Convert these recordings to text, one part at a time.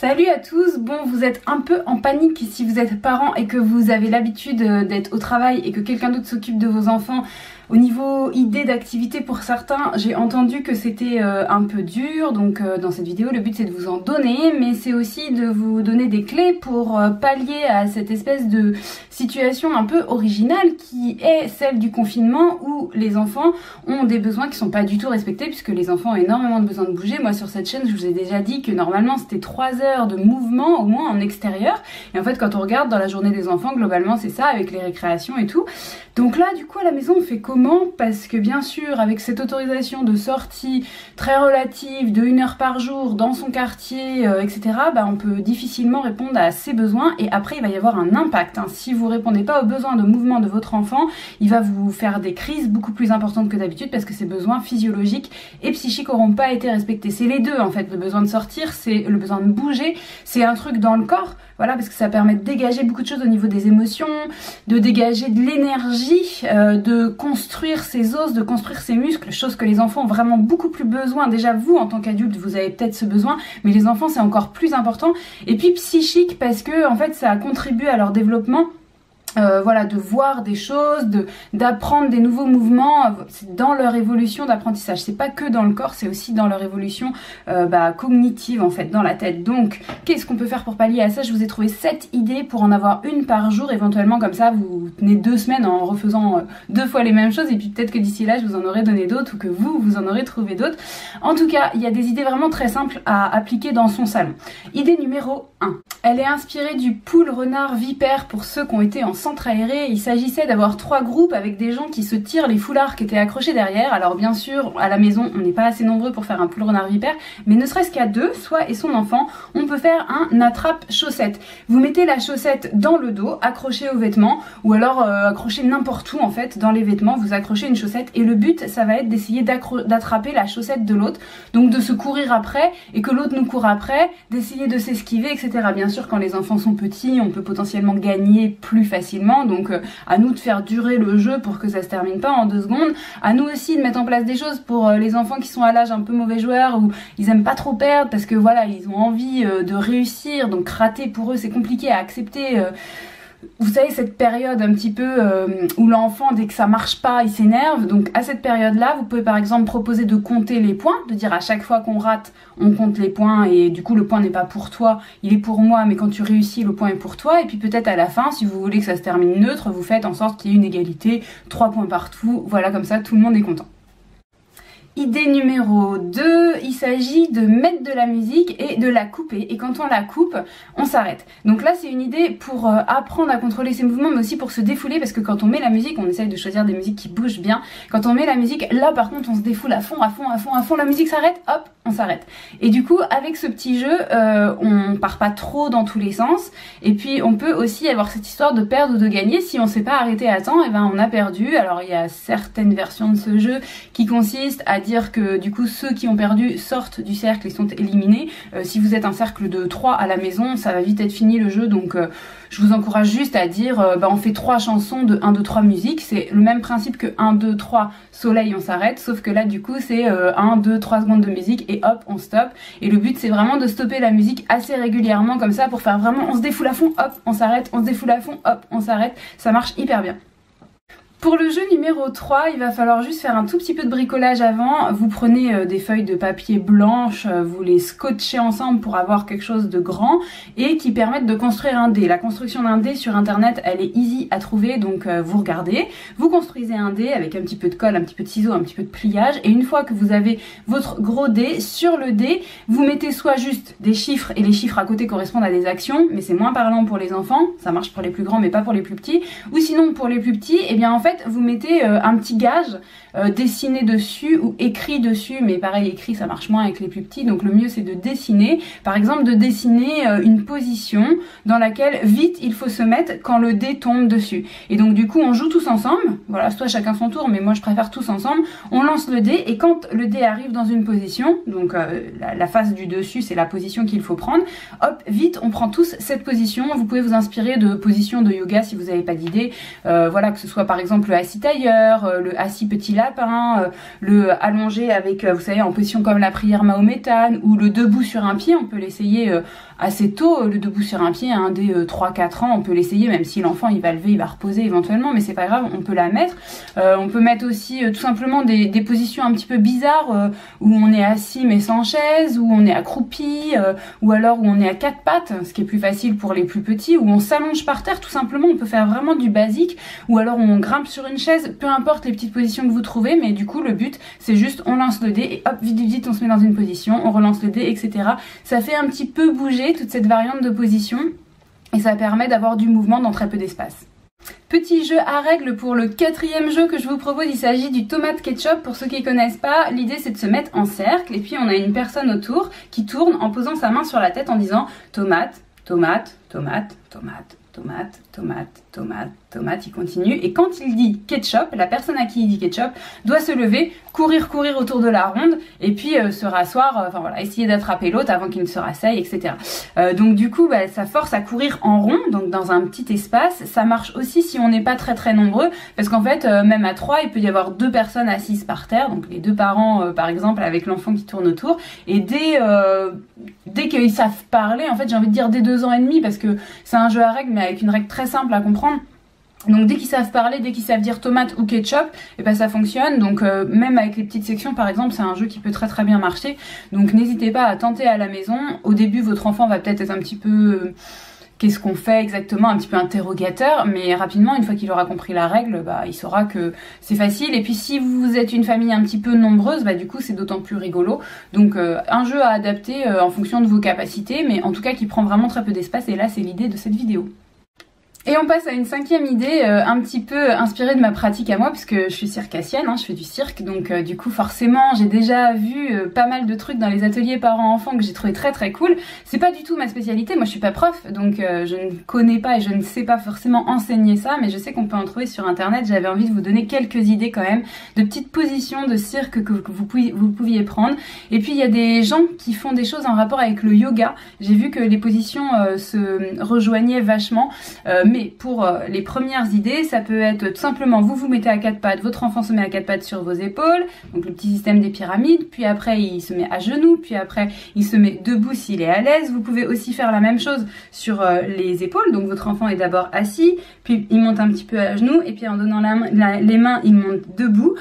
Salut à tous, bon vous êtes un peu en panique si vous êtes parents et que vous avez l'habitude d'être au travail et que quelqu'un d'autre s'occupe de vos enfants. Au niveau idée d'activité pour certains, j'ai entendu que c'était un peu dur, donc dans cette vidéo le but c'est de vous en donner, mais c'est aussi de vous donner des clés pour pallier à cette espèce de situation un peu originale qui est celle du confinement où les enfants ont des besoins qui sont pas du tout respectés puisque les enfants ont énormément de besoin de bouger. Moi sur cette chaîne je vous ai déjà dit que normalement c'était 3 heures de mouvement au moins en extérieur, et en fait quand on regarde dans la journée des enfants globalement c'est ça avec les récréations et tout. Donc là du coup à la maison on fait comment? Parce que bien sûr avec cette autorisation de sortie très relative de 1 heure par jour dans son quartier etc, on peut difficilement répondre à ses besoins et après il va y avoir un impact. Si vous répondez pas aux besoins de mouvement de votre enfant, il va vous faire des crises beaucoup plus importantes que d'habitude parce que ses besoins physiologiques et psychiques n'auront pas été respectés. C'est les deux en fait, le besoin de sortir, c'est le besoin de bouger, c'est un truc dans le corps, voilà, parce que ça permet de dégager beaucoup de choses au niveau des émotions, de dégager de l'énergie, de construire ses os, de construire ses muscles, chose que les enfants ont vraiment beaucoup plus besoin. Déjà vous en tant qu'adulte vous avez peut-être ce besoin, mais les enfants c'est encore plus important. Et puis psychique parce que en fait ça contribue à leur développement. Voilà, de voir des choses, d'apprendre des nouveaux mouvements, c'est dans leur évolution d'apprentissage. C'est pas que dans le corps, c'est aussi dans leur évolution cognitive en fait, dans la tête. Donc, qu'est-ce qu'on peut faire pour pallier à ça? Je vous ai trouvé 7 idées pour en avoir une par jour, éventuellement comme ça vous tenez 2 semaines en refaisant 2 fois les mêmes choses et puis peut-être que d'ici là je vous en aurai donné d'autres ou que vous en aurez trouvé d'autres. En tout cas, il y a des idées vraiment très simples à appliquer dans son salon. Idée numéro 1. Elle est inspirée du poule renard vipère pour ceux qui ont été en centre aéré. Il s'agissait d'avoir 3 groupes avec des gens qui se tirent les foulards qui étaient accrochés derrière. Alors bien sûr à la maison on n'est pas assez nombreux pour faire un poule renard vipère, mais ne serait-ce qu'à 2, soi et son enfant, on peut faire un attrape chaussette. Vous mettez la chaussette dans le dos, accrochée aux vêtements, ou alors accrochée n'importe où en fait dans les vêtements, vous accrochez une chaussette et le but ça va être d'essayer d'attraper la chaussette de l'autre, donc de se courir après et que l'autre nous court après, d'essayer de s'esquiver etc. Bien sûr quand les enfants sont petits on peut potentiellement gagner plus facilement, donc à nous de faire durer le jeu pour que ça se termine pas en 2 secondes, à nous aussi de mettre en place des choses pour les enfants qui sont à l'âge un peu mauvais joueurs ou ils aiment pas trop perdre parce que voilà ils ont envie de réussir, donc rater pour eux c'est compliqué à accepter. Vous savez cette période un petit peu où l'enfant dès que ça marche pas il s'énerve, donc à cette période là vous pouvez par exemple proposer de compter les points, de dire à chaque fois qu'on rate on compte les points et du coup le point n'est pas pour toi, il est pour moi, mais quand tu réussis le point est pour toi. Et puis peut-être à la fin si vous voulez que ça se termine neutre, vous faites en sorte qu'il y ait une égalité, 3 points partout, voilà, comme ça tout le monde est content. Idée numéro 2, il s'agit de mettre de la musique et de la couper, et quand on la coupe, on s'arrête. Donc là c'est une idée pour apprendre à contrôler ses mouvements mais aussi pour se défouler, parce que quand on met la musique, on essaye de choisir des musiques qui bougent bien. Quand on met la musique, là par contre on se défoule à fond, la musique s'arrête, hop, on s'arrête. Et du coup avec ce petit jeu, on part pas trop dans tous les sens, et puis on peut aussi avoir cette histoire de perdre ou de gagner. Si on s'est pas arrêté à temps, et on a perdu. Alors il y a certaines versions de ce jeu qui consistent à dire que du coup ceux qui ont perdu sortent du cercle et sont éliminés. Si vous êtes un cercle de 3 à la maison, ça va vite être fini le jeu, donc je vous encourage juste à dire on fait 3 chansons de 1, 2, 3 musique. C'est le même principe que 1, 2, 3 soleil on s'arrête, sauf que là du coup c'est 1, 2, 3 secondes de musique et hop on stoppe. Et le but c'est vraiment de stopper la musique assez régulièrement comme ça pour faire vraiment on se défoule à fond, hop on s'arrête, on se défoule à fond, hop on s'arrête. Ça marche hyper bien. Pour le jeu numéro 3, il va falloir juste faire un tout petit peu de bricolage avant. Vous prenez des feuilles de papier blanches, vous les scotchez ensemble pour avoir quelque chose de grand et qui permettent de construire un dé. La construction d'un dé sur internet, elle est easy à trouver, donc vous regardez, vous construisez un dé avec un petit peu de colle, un petit peu de ciseaux, un petit peu de pliage, et une fois que vous avez votre gros dé, sur le dé, vous mettez soit juste des chiffres, et les chiffres à côté correspondent à des actions, mais c'est moins parlant pour les enfants, ça marche pour les plus grands mais pas pour les plus petits, ou sinon pour les plus petits, et bien en fait vous mettez un petit gage dessiné dessus ou écrit dessus, mais pareil écrit ça marche moins avec les plus petits, donc le mieux c'est de dessiner, par exemple de dessiner une position dans laquelle vite il faut se mettre quand le dé tombe dessus. Et donc du coup on joue tous ensemble, voilà, soit chacun son tour mais moi je préfère tous ensemble, on lance le dé et quand le dé arrive dans une position, donc la face du dessus c'est la position qu'il faut prendre, hop vite on prend tous cette position. Vous pouvez vous inspirer de positions de yoga si vous n'avez pas d'idée, voilà, que ce soit par exemple exemple le assis tailleur, le assis petit lapin, le allongé avec, vous savez, en position comme la prière mahométane, ou le debout sur un pied. On peut l'essayer assez tôt, le debout sur un pied, hein, dès 3-4 ans, on peut l'essayer, même si l'enfant il va lever, il va reposer éventuellement, mais c'est pas grave, on peut la mettre. On peut mettre aussi tout simplement des positions un petit peu bizarres, où on est assis mais sans chaise, où on est accroupi, ou alors où on est à quatre pattes, ce qui est plus facile pour les plus petits, où on s'allonge par terre tout simplement. On peut faire vraiment du basique, ou alors on grimpe sur une chaise, peu importe les petites positions que vous trouvez, mais du coup le but c'est juste on lance le dé et hop, vite vite vite on se met dans une position, on relance le dé, etc. Ça fait un petit peu bouger toute cette variante de position et ça permet d'avoir du mouvement dans très peu d'espace. Petit jeu à règles pour le 4e jeu que je vous propose, il s'agit du tomate ketchup. Pour ceux qui ne connaissent pas, l'idée c'est de se mettre en cercle et puis on a une personne autour qui tourne en posant sa main sur la tête en disant tomate, tomate, tomate, tomate, tomate, tomate, tomate, tomate, il continue. Et quand il dit ketchup, la personne à qui il dit ketchup doit se lever, courir autour de la ronde et puis se rasseoir, enfin voilà, essayer d'attraper l'autre avant qu'il ne se rasseye, etc. Donc du coup, ça force à courir en rond, donc dans un petit espace. Ça marche aussi si on n'est pas très nombreux, parce qu'en fait, même à 3, il peut y avoir 2 personnes assises par terre, donc les 2 parents par exemple avec l'enfant qui tourne autour, et dès qu'ils savent parler, en fait j'ai envie de dire dès 2 ans et demi, parce que c'est un jeu à règles mais avec une règle très simple à comprendre. Donc dès qu'ils savent parler, dès qu'ils savent dire tomate ou ketchup, et ben ça fonctionne. Donc même avec les petites sections par exemple, c'est un jeu qui peut très bien marcher. Donc n'hésitez pas à tenter à la maison. Au début votre enfant va peut-être être un petit peu qu'est-ce qu'on fait exactement, un petit peu interrogateur, mais rapidement une fois qu'il aura compris la règle, il saura que c'est facile. Et puis si vous êtes une famille un petit peu nombreuse, du coup c'est d'autant plus rigolo. Donc un jeu à adapter en fonction de vos capacités, mais en tout cas qui prend vraiment très peu d'espace, et là c'est l'idée de cette vidéo. Et on passe à une 5e idée un petit peu inspirée de ma pratique à moi, puisque je suis circassienne, je fais du cirque, donc du coup forcément j'ai déjà vu pas mal de trucs dans les ateliers parents-enfants que j'ai trouvé très cool. C'est pas du tout ma spécialité, moi je suis pas prof, donc je ne connais pas et je ne sais pas forcément enseigner ça, mais je sais qu'on peut en trouver sur internet. J'avais envie de vous donner quelques idées quand même, de petites positions de cirque que vous pouviez prendre. Et puis il y a des gens qui font des choses en rapport avec le yoga. J'ai vu que les positions se rejoignaient vachement, mais pour les premières idées, ça peut être tout simplement vous vous mettez à 4 pattes, votre enfant se met à 4 pattes sur vos épaules, donc le petit système des pyramides, puis après il se met à genoux, puis après il se met debout s'il est à l'aise. Vous pouvez aussi faire la même chose sur les épaules, donc votre enfant est d'abord assis, puis il monte un petit peu à genoux, et puis en donnant les mains, il monte debout.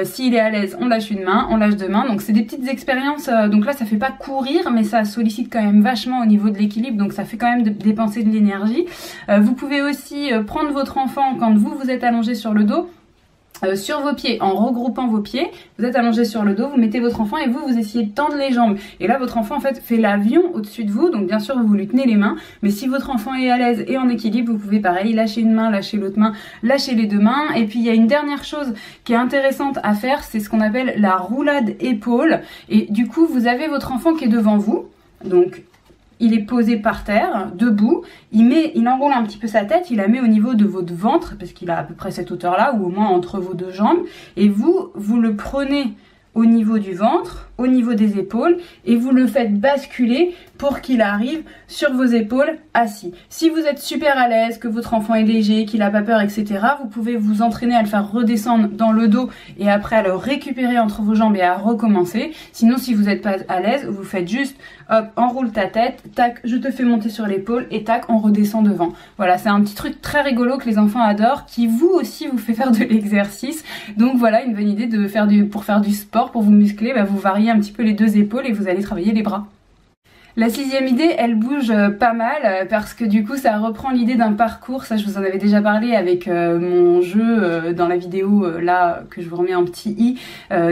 S'il est à l'aise, on lâche une main, on lâche 2 mains, donc c'est des petites expériences, donc là ça fait pas courir, mais ça sollicite quand même vachement au niveau de l'équilibre, donc ça fait quand même dépenser de l'énergie. Vous pouvez aussi prendre votre enfant quand vous êtes allongé sur le dos, sur vos pieds, en regroupant vos pieds, vous êtes allongé sur le dos, vous mettez votre enfant et vous essayez de tendre les jambes. Et là votre enfant en fait fait l'avion au-dessus de vous, donc bien sûr vous lui tenez les mains, mais si votre enfant est à l'aise et en équilibre, vous pouvez pareil lâcher une main, lâcher l'autre main, lâcher les 2 mains. Et puis il y a une dernière chose qui est intéressante à faire, c'est ce qu'on appelle la roulade épaule. Et du coup vous avez votre enfant qui est devant vous, donc il est posé par terre, debout, il enroule un petit peu sa tête, il la met au niveau de votre ventre, parce qu'il a à peu près cette hauteur-là, ou au moins entre vos 2 jambes, et vous le prenez au niveau du ventre, au niveau des épaules, et vous le faites basculer pour qu'il arrive sur vos épaules assis. Si vous êtes super à l'aise, que votre enfant est léger, qu'il n'a pas peur, etc., vous pouvez vous entraîner à le faire redescendre dans le dos et après à le récupérer entre vos jambes et à recommencer. Sinon, si vous n'êtes pas à l'aise, vous faites juste hop, enroule ta tête, tac, je te fais monter sur l'épaule et tac, on redescend devant. Voilà, c'est un petit truc très rigolo que les enfants adorent, qui vous aussi vous fait faire de l'exercice. Donc voilà, une bonne idée pour faire du sport, pour vous muscler, vous variez un petit peu les 2 épaules et vous allez travailler les bras. La 6e idée, elle bouge pas mal parce que du coup ça reprend l'idée d'un parcours. Ça je vous en avais déjà parlé avec mon jeu dans la vidéo là que je vous remets en petit i,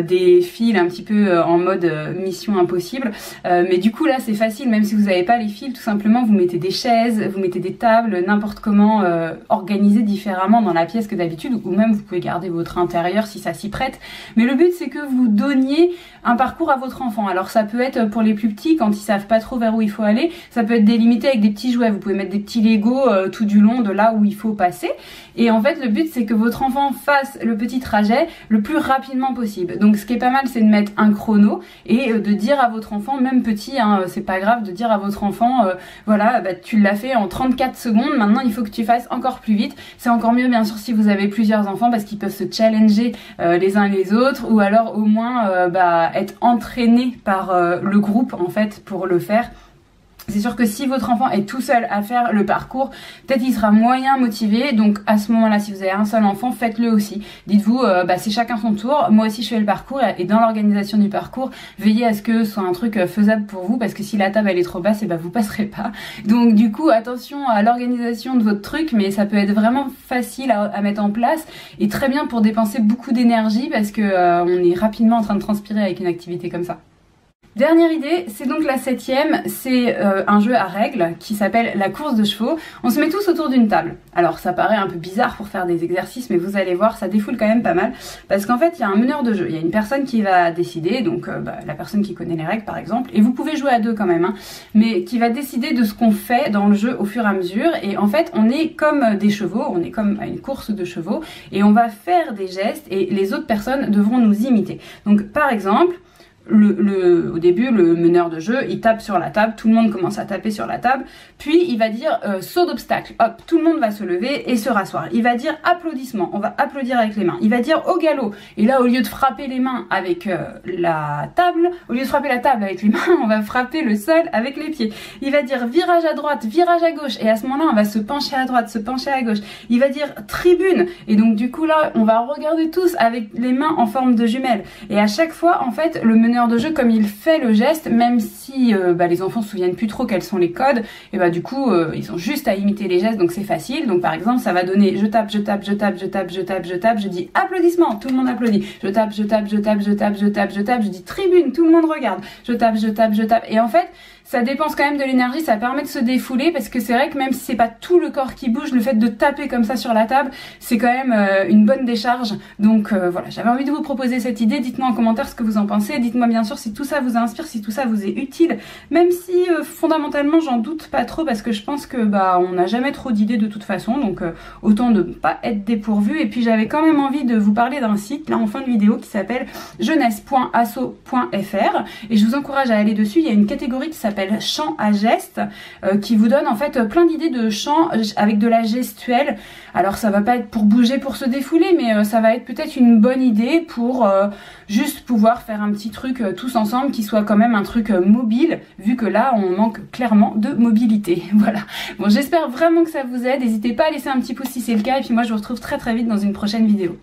des fils un petit peu en mode mission impossible. Mais du coup là c'est facile, même si vous n'avez pas les fils, tout simplement vous mettez des chaises, vous mettez des tables, n'importe comment organisées différemment dans la pièce que d'habitude, ou même vous pouvez garder votre intérieur si ça s'y prête. Mais le but c'est que vous donniez un parcours à votre enfant. Alors ça peut être pour les plus petits quand ils savent pas trop trop vers où il faut aller, ça peut être délimité avec des petits jouets. Vous pouvez mettre des petits Lego tout du long de là où il faut passer. Et en fait, le but, c'est que votre enfant fasse le petit trajet le plus rapidement possible. Donc ce qui est pas mal, c'est de mettre un chrono et de dire à votre enfant, même petit, hein, c'est pas grave, de dire à votre enfant, voilà, bah, tu l'as fait en 34 secondes, maintenant il faut que tu fasses encore plus vite. C'est encore mieux bien sûr si vous avez plusieurs enfants parce qu'ils peuvent se challenger les uns et les autres, ou alors au moins être entraînés par le groupe en fait pour le faire. C'est sûr que si votre enfant est tout seul à faire le parcours, peut-être il sera moyen motivé. Donc à ce moment-là, si vous avez un seul enfant, faites-le aussi. Dites-vous, c'est chacun son tour. Moi aussi, je fais le parcours. Et dans l'organisation du parcours, veillez à ce que ce soit un truc faisable pour vous. Parce que si la table elle est trop basse, vous passerez pas. Donc du coup, attention à l'organisation de votre truc. Mais ça peut être vraiment facile à mettre en place. Et très bien pour dépenser beaucoup d'énergie. Parce que on est rapidement en train de transpirer avec une activité comme ça. Dernière idée, c'est donc la 7e, c'est un jeu à règles qui s'appelle la course de chevaux. On se met tous autour d'une table. Alors ça paraît un peu bizarre pour faire des exercices, mais vous allez voir, ça défoule quand même pas mal. Parce qu'en fait, il y a un meneur de jeu, il y a une personne qui va décider, donc la personne qui connaît les règles par exemple, et vous pouvez jouer à deux quand même, hein, mais qui va décider de ce qu'on fait dans le jeu au fur et à mesure. Et en fait, on est comme des chevaux, on est comme à une course de chevaux, et on va faire des gestes et les autres personnes devront nous imiter. Donc par exemple, au début, le meneur de jeu, il tape sur la table, tout le monde commence à taper sur la table, puis il va dire saut d'obstacle, hop, tout le monde va se lever et se rasseoir. Il va dire applaudissement, on va applaudir avec les mains. Il va dire au galop, et là au lieu de frapper les mains avec la table, au lieu de frapper la table avec les mains, on va frapper le sol avec les pieds. Il va dire virage à droite, virage à gauche, et à ce moment-là, on va se pencher à droite, se pencher à gauche. Il va dire tribune, et donc du coup là, on va regarder tous avec les mains en forme de jumelles. Et à chaque fois, en fait, le meneur de jeu, comme il fait le geste, même si les enfants se souviennent plus trop quels sont les codes, et du coup ils ont juste à imiter les gestes, donc c'est facile. Donc par exemple ça va donner je tape, je tape, je tape, je tape, je tape, je tape, je dis applaudissements, tout le monde applaudit, je tape, je tape, je tape, je tape, je tape, je tape, je dis tribune, tout le monde regarde, je tape, je tape, je tape. Et en fait ça dépense quand même de l'énergie, ça permet de se défouler, parce que c'est vrai que même si c'est pas tout le corps qui bouge, le fait de taper comme ça sur la table, c'est quand même une bonne décharge. Donc voilà, j'avais envie de vous proposer cette idée. Dites-moi en commentaire ce que vous en pensez. Dites-moi bien sûr si tout ça vous inspire, si tout ça vous est utile, même si fondamentalement j'en doute pas trop, parce que je pense que on n'a jamais trop d'idées de toute façon, donc autant de ne pas être dépourvu. Et puis j'avais quand même envie de vous parler d'un site là en fin de vidéo qui s'appelle jeunesse.asso.fr, et je vous encourage à aller dessus. Il y a une catégorie qui s'appelle chant à gestes, qui vous donne en fait plein d'idées de chant avec de la gestuelle. Alors ça va pas être pour bouger, pour se défouler, mais ça va être peut-être une bonne idée pour juste pouvoir faire un petit truc tous ensemble qui soit quand même un truc mobile, vu que là on manque clairement de mobilité. Voilà. Bon, j'espère vraiment que ça vous aide. N'hésitez pas à laisser un petit pouce si c'est le cas, et puis moi je vous retrouve très très vite dans une prochaine vidéo.